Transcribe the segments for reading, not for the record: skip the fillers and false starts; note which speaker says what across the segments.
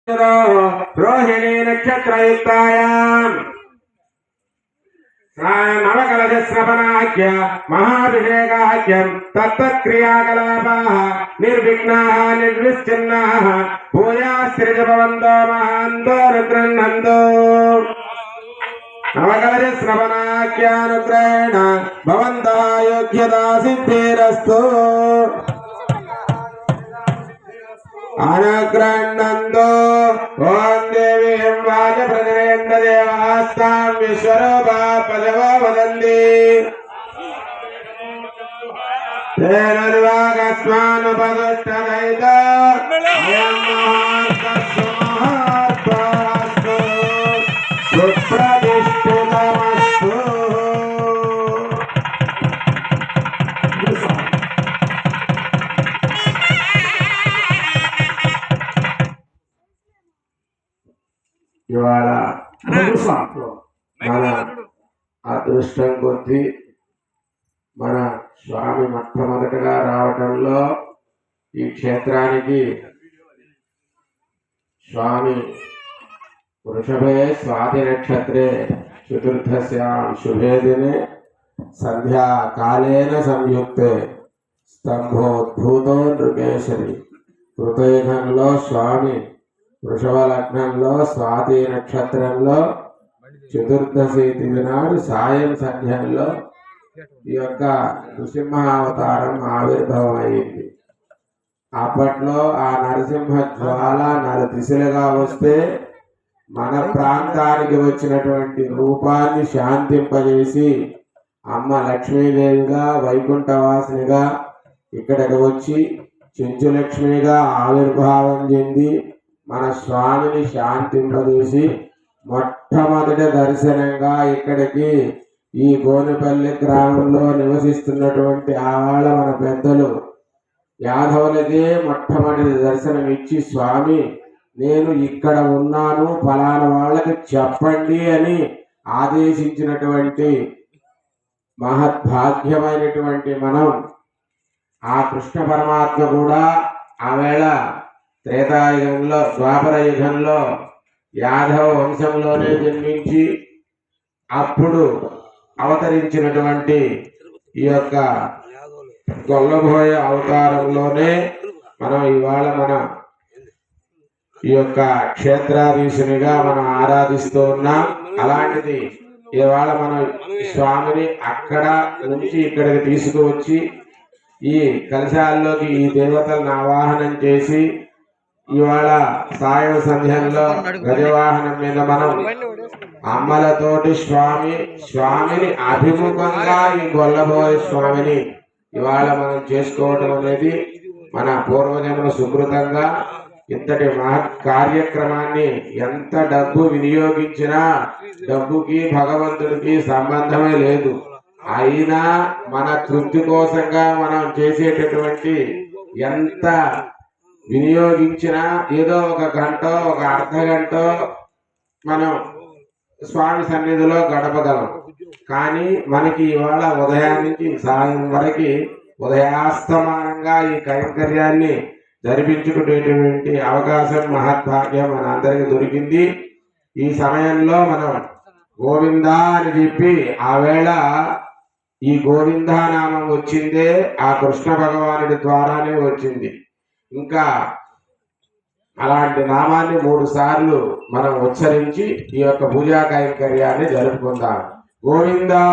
Speaker 1: रोहिणी नक्षत्रयुक्तायाम् नवकलशस्रवणाख्य महाभिषेकाख्यम् तत्तत्क्रियाकलापाः निर्विघ्नाः निर्विच्छिन्नाः भूयास्त्रिजभवन्तो महान्तो रुद्रन्नन्तो नवकलशस्रवणाख्यानुग्रहेण भवन्तः योग्यता सिद्धिरस्तु अनुग्रह्णन्तो ओं देवीं वाचप्रजनयन्त देवास्तां विश्वरूपा पदवो वदन्ति तेन दिवाकस्मानुपदुष्टदयित अयं महास्तु महात्मास्तु सुप्रतिष्ठितमस्तु। ఇవాళ మన అదృష్టం కొద్ది మన స్వామి మొట్టమొదటగా రావటంలో ఈ క్షేత్రానికి స్వామి వృషభే స్వాతి నక్షత్రే చతుర్థస్యాం శుభే దినే సంధ్యాకాలేన సంయుక్తే స్తంభోద్భూతో నృకేశరి కృతయుగంలో స్వామి వృషభ లగ్నంలో స్వాతి నక్షత్రంలో చతుర్దశి తిథి నాడు సాయం సంధ్యంలో ఈ యొక్క నృసింహావతారం ఆవిర్భావం అయింది. అప్పట్లో ఆ నరసింహ జ్వాల నరదిశలుగా వస్తే మన ప్రాంతానికి వచ్చినటువంటి రూపాన్ని శాంతింపజేసి అమ్మ లక్ష్మీదేవిగా వైకుంఠవాసినిగా ఇక్కడికి వచ్చి చెంచులక్ష్మిగా ఆవిర్భావం చెంది మన స్వామిని శాంతింపజేసి మొట్టమొదటి దర్శనంగా ఇక్కడికి ఈ గోనెపల్లి గ్రామంలో నివసిస్తున్నటువంటి ఆవాళ్ళ మన పెద్దలు యాదవులకే మొట్టమొదటి దర్శనం ఇచ్చి స్వామి నేను ఇక్కడ ఉన్నాను ఫలానా వాళ్ళకి చెప్పండి అని ఆదేశించినటువంటి మహద్భాగ్యమైనటువంటి మనం ఆ కృష్ణ పరమాత్మ కూడా ఆవేళ త్రేతాయుగంలో ద్వాపర యుగంలో యాదవ వంశంలోనే జన్మించి అప్పుడు అవతరించినటువంటి ఈ యొక్క గొల్లబోయ అవతారంలోనే మనం ఇవాళ మన ఈ యొక్క క్షేత్రాధీశునిగా మనం ఆరాధిస్తూ ఉన్నాం. అలాంటిది ఇవాళ మనం స్వామిని అక్కడ నుంచి ఇక్కడికి తీసుకువచ్చి ఈ కలశాల్లోకి ఈ దేవతలను ఆవాహనం చేసి ఇవాళ సాయం సంధ్యంలో గజవాహనం మీద మనం అమ్మలతోటి స్వామిని అభిముఖంగా ఈ గొల్లబోయే స్వామిని ఇవాళ మనం చేసుకోవటం అనేది మన పూర్వజన్మ సుకృతంగా ఇంతటి మహత్ కార్యక్రమాన్ని ఎంత డబ్బు వినియోగించినా డబ్బుకి భగవంతుడికి సంబంధమే లేదు. అయినా మన తృప్తి కోసంగా మనం చేసేటటువంటి ఎంత వినియోగించినా ఏదో ఒక గంట ఒక అర్ధ గంట మనం స్వామి సన్నిధిలో గడపగలం. కానీ మనకి ఇవాళ ఉదయానికి సాయం వరకు ఉదయాస్తమానంగా ఈ కైంకర్యాన్ని జరిపించుకునేటువంటి అవకాశం మహద్భాగ్యం మన అందరికి దొరికింది. ఈ సమయంలో మనం గోవిందా అని చెప్పి ఆవేళ ఈ గోవిందా నామం వచ్చిందే ఆ కృష్ణ భగవానుడి ద్వారానే వచ్చింది. ఇంకా అలాంటి నామాన్ని 3 సార్లు మనం ఉచ్చరించి ఈ యొక్క పూజా కైంకర్యాన్ని జరుపుకుందాం. గోవిందా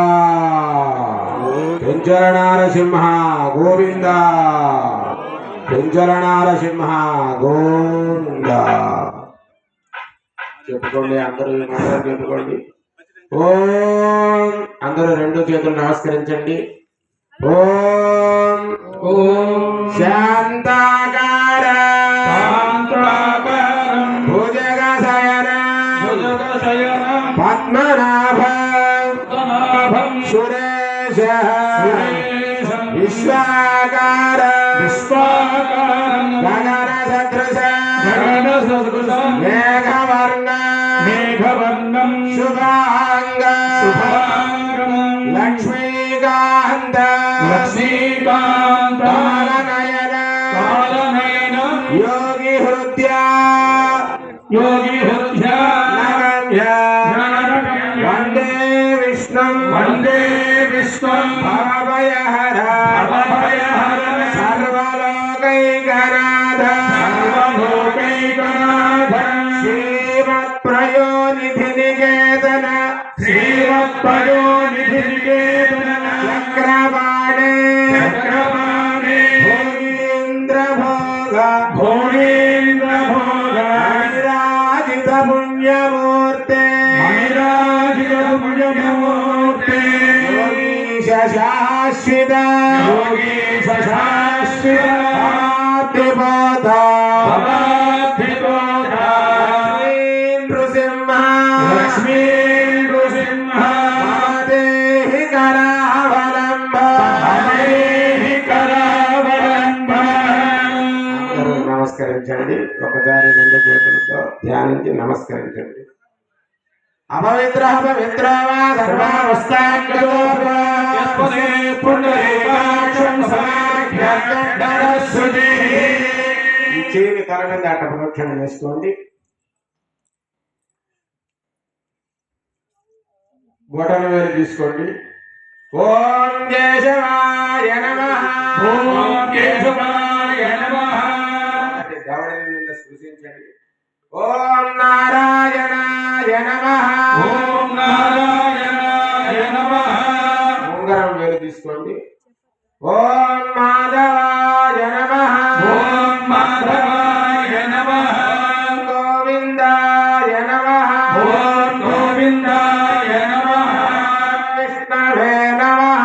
Speaker 1: పెంచల నారసింహ గోవిందా పెంచల నారసింహ గోవిందా చెప్పుకోండి. అందరూ ఈ మాటలు చెప్పుకోండి. ఓం అందరూ 2 చేతులు నమస్కరించండి. ఓం ఓం శాంతాకారం భుజగశయనం పద్మనాభం సురేశం విశ్వాకారం గగన సదృశం మేఘవర్ణం శుభాంగం లక్ష్మీకాంత కాలనయన యోగి హృద్య
Speaker 2: योगी हृद्या
Speaker 1: वंदे विष्णुं भवभयहर सर्वलोकैकनाथ श्रीमत्प्रयोनिधिनिकेतन चक्रपाणे भोगीन्द्रभोग अनिराजित पुण्यमूर्ते योगीश शाश्वत लक्ष्मी नृसिंह देहि करावलंब నమస్కరించండి. ఒకసారి రెండు చేతులతో ధ్యానించి నమస్కరించండి. అపవిత్ర పవిత్ర ఈ చేయి తల మీద అట్ట ప్రదక్షిణ చేసుకోండి. బొటన వేలు తీసుకోండి. ఓం కేశవాయ నమః దవడ మీద స్పృశించండి. ఓం నారాయణాయ నమః ఉంగరం వేలు తీసుకోండి. ఓం మాధవాయ నమః గోవిందాయ నమః విష్ణవే నమః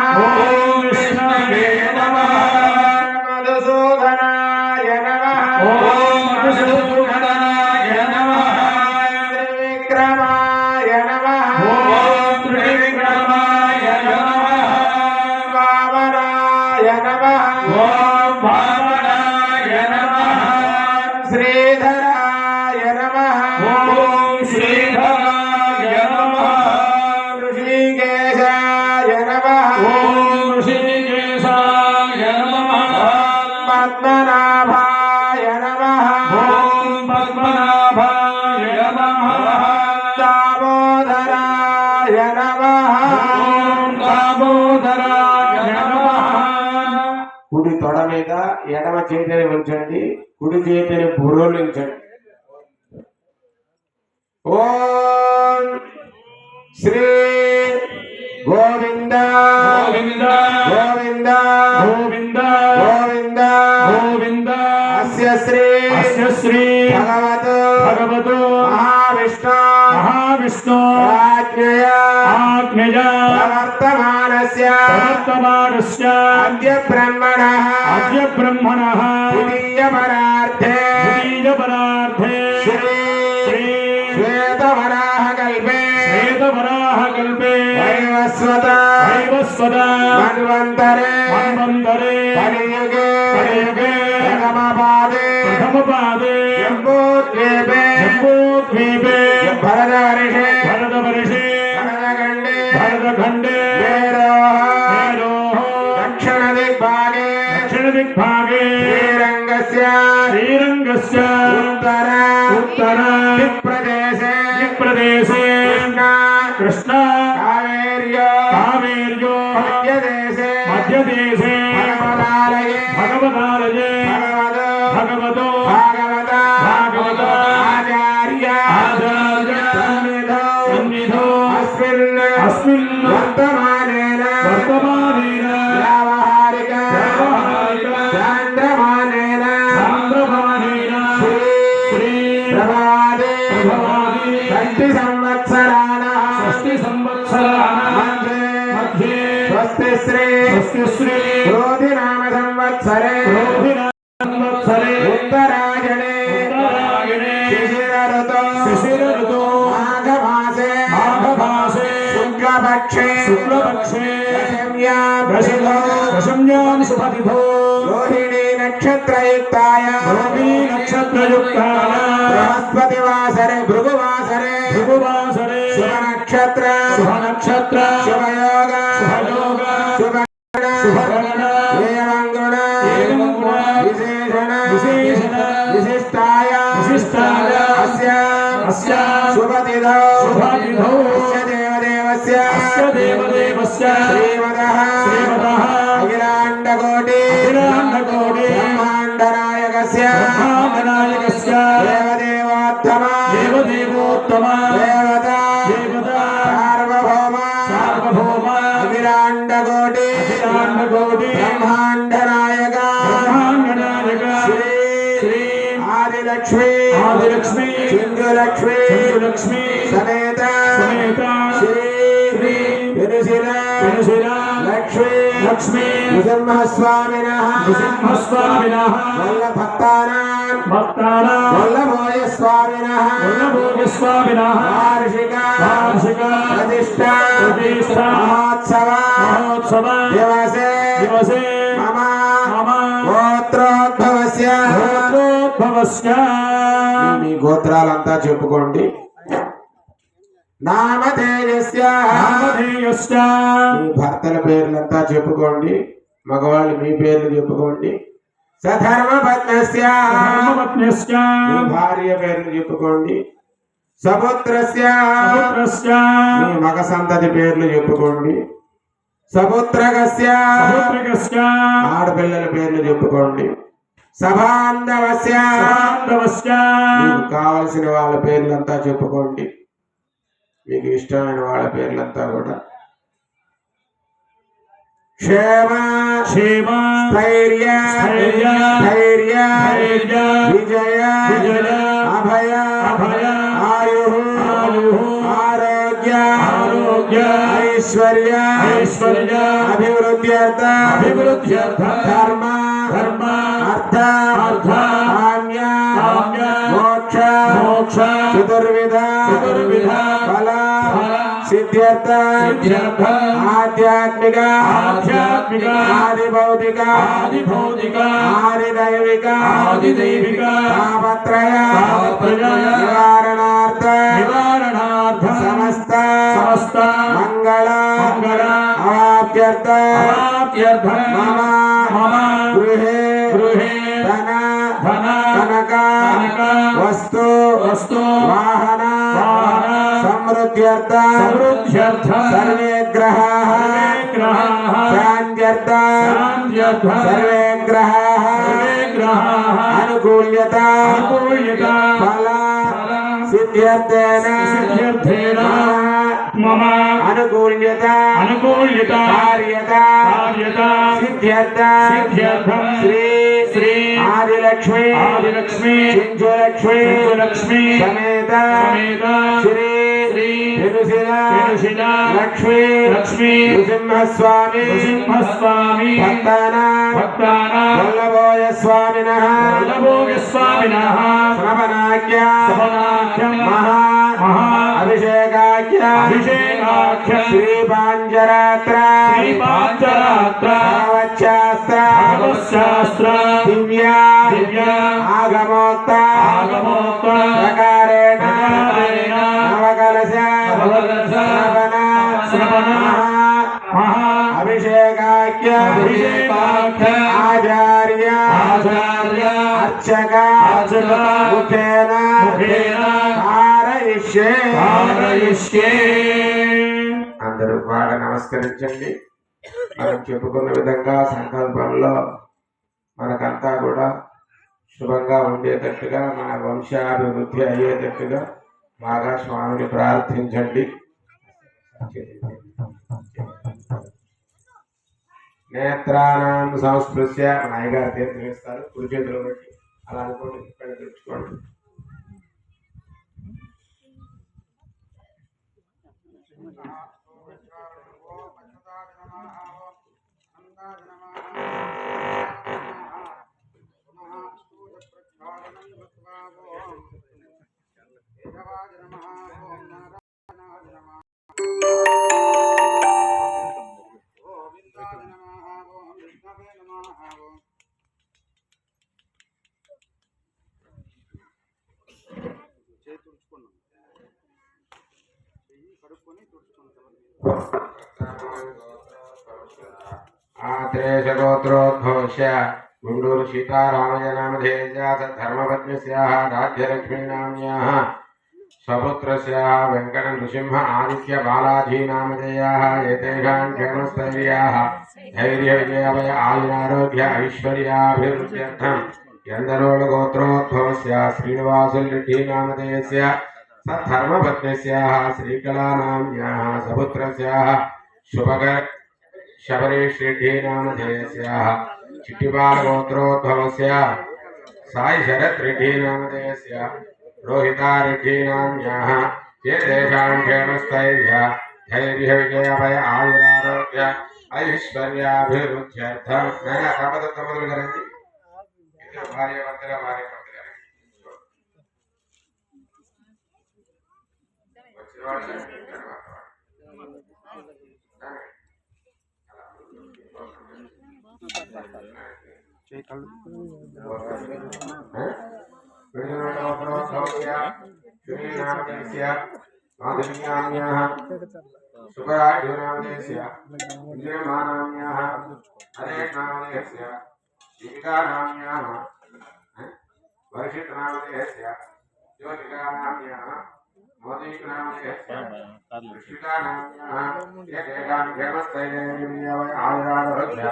Speaker 1: మధుసూదనాయ నమః త్రివిక్రమాయ నమః వామనాయ నమః శ్రీధరాయ నమః ఋషికేశాయ నమః పద్మనాభాయ నమః దామోదరాయ నమః కుడి తొడ మీద ఎడమ చేతిని ఉంచండి. కుడి చేతిని బుర్రలించండి. ఓం శ్రీ గోవింద గోవింద గోవింద అస్య శ్రీ భగవతో మహావిష్ణు ఆజ్ఞయ ప్రవర్తమానస్య అద్య బ్రహ్మణః ద్వితీయ పరార్థే శ్రీ శ్వేతవరాహ కల్పే వైవస్వత మన్వంతరే కలియుగే ప్రథమపాదే జంబూద్వీపే భరతవర్షే భరతఖండే దక్షిణ దిగ్భాగే శ్రీరంగస్య ఉత్తర దిక్ప్రదేశే కృష్ణ కావేర్యో మధ్యదేశే భగవదాలయే భగవతో సన్నిధో అస్మిన్ వర్తమానేన వ్యావహారిక చాంద్రమానేన శ్రీ ప్రభాదే షష్ఠి సంవత్సరాణ మధ్యే స్వస్తి శ్రీ క్రోధి నామ సంవత్సరే ఉత్తరాయణే శిశిర ఋతో మాఘమాసే శుక్లపక్షే దశమ్యాం శుభతిథో రోహిణీ నక్షత్రయుక్తాయ బృహస్పతివాసరే భృగువాసరే శుభనక్షత్ర శుభయోగ శుభగణ విశేషణ విశిష్టాయ అస్య शुभतिथौ देवदेवस्य श्रीमदः अखिलाण्डकोटि ब्रह्माण्डनायकस्य देवदेवोत्तम देवता सार्वभौम अखिलाण्डकोटि ब्रह्माण्डनायक श्री आदिलक्ष्मी सिंधुलक्ष्मी समेत श्री लक्ष्मी नृसिंहस्वामिनः वल्लभक्तानां वल्लभोजस्वामिनः वार्षिक प्रतिष्ठा महोत्सव दिवसे मम గోత్రోద్భవస్య మీ గోత్రాలంతా చెప్పుకోండి. నామధేయస్య మీ భర్తల పేర్లంతా చెప్పుకోండి. మగవాళ్ళు మీ పేర్లు చెప్పుకోండి. సధర్మపత్నస్య మీ భార్య పేర్లు చెప్పుకోండి. సపుత్రస్య మీ మగ సంతతి పేర్లు చెప్పుకోండి. సపుత్రకస్య ఆడపిల్లల పేర్లు చెప్పుకోండి. సభాంధవస్య మీకు కావలసిన వాళ్ళ పేర్లంతా చెప్పుకోండి. మీకు ఇష్టమైన వాళ్ళ పేర్లంతా కూడా. క్షేమ స్థైర్య విజయ అభయ ఆయు ఆరోగ్య ఐశ్వర్య అభివృద్ధ్యర్థ ధర్మ అర్థ కామ్య మోక్ష చతుర్విధ ఫల సిద్ధ్యర్థ ఆధ్యాత్మిక ఆదిభౌతిక ఆదిదైవిక తాపత్రయ నివారణార్థ సమస్త మంగళ అవాప్యర్థ మమ గృహే ధన కనక వస్తు వాహన సమృద్ధ్యర్థ సర్వే గ్రహాః శాంత్యర్థ సర్వే గ్రహాః అనుకూల్యత ఫల సిద్ధ్యర్థేన మమ అనుకూల్యత కార్యత సిద్ధ్యర్థం శ్రీ ఆదిలక్ష్మి సింధులక్ష్మి సమేత శ్రీ లక్ష్మీ నృసింహస్వామి భక్తానాం వల్లభోజస్వామినః శ్రవణాఖ్య మహా అభిషేకాఖ్య శ్రీపాంచరాత్ర భగవచ్శాస్త్ర దివ్య ఆగమోక్త ప్రకారేణ నవకలశ శ్రవణ అభిషేకాఖ్య ఆచార్య అర్చక ముఖేన హారయిష్యే. అందరూ బాగా నమస్కరించండి. మనం చెప్పుకున్న విధంగా సంకల్పంలో మనకంతా కూడా శుభంగా ఉండేటట్టుగా మన వంశాభివృద్ధి అయ్యేటట్టుగా బాగా స్వామిని ప్రార్థించండి. నేత్రానం సంస్పృశ్య నాయగారు తీర్థం ఇస్తారు. కుడి చేతిలో పెట్టి అలా అనుకోండి, ఇక్కడ తెచ్చుకోండి. ఆత్రేయగోత్రోద్భవస్య గుండూరు సీతారామజనామధేయస్య ధర్మపత్న్యస్యాః రాజ్యలక్ష్మీనామ్యాః स्वपुत्रस्याः वेङ्कटनृसिंह आदित्य बालाजीनामधेयाः एतेषां क्षेमस्थैर्याः धैर्यविजयाभय आयुरारोग्य ऐश्वर्याभिवृद्ध्यर्थं यन्दरोळगोत्रोद्भवस्य श्रीनिवासरेड्डीनामधेयस्य सद्धर्मपत्न्यस्याः श्रीकलानाम्न्याः सपुत्रस्याः शुभकर शबरीश्रेड्डीनामधेयस्याः चिट्टिपालगोत्रोद्भवस्य साई शरत् रेड्डीनामधेयस्य रोहिता रेड्डीनाम्न्याः ये तेषां क्षेमस्थैर्य धैर्यविजयाभय आयुरारोग्य ऐश्वर्याभिवृद्ध्यर्थं नैना तपदत्तमदुलु करेंगे इधर भार्याभर्तगा भार्याभर्तगा माधुर्याम्याः सुभराढ्योनामधेयस्य इंद्रियमानाम्याः हरेशनामधेयस्य दीपिकानाम्याः वर्षितनामधेयस्य ज्योतिकानाम्याः मोदीकनामधेयस्य कृष्णिकानाम्याः एकेकां क्षेमस्थैर्यविजयाभय आयुरारोग्य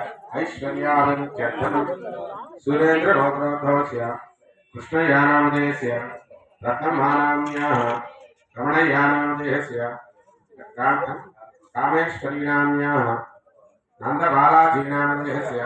Speaker 1: ऐश्वर्याभिवृद्ध्यर्थं सुरेन्द्रगोत्रोद्भवस्य कृष्णयानामधेयस्य रत्नमानाम्याः रमणय्यानामधेयस्य कामेश्वर्यानाम्याः नन्दबालाजीनामधेयस्य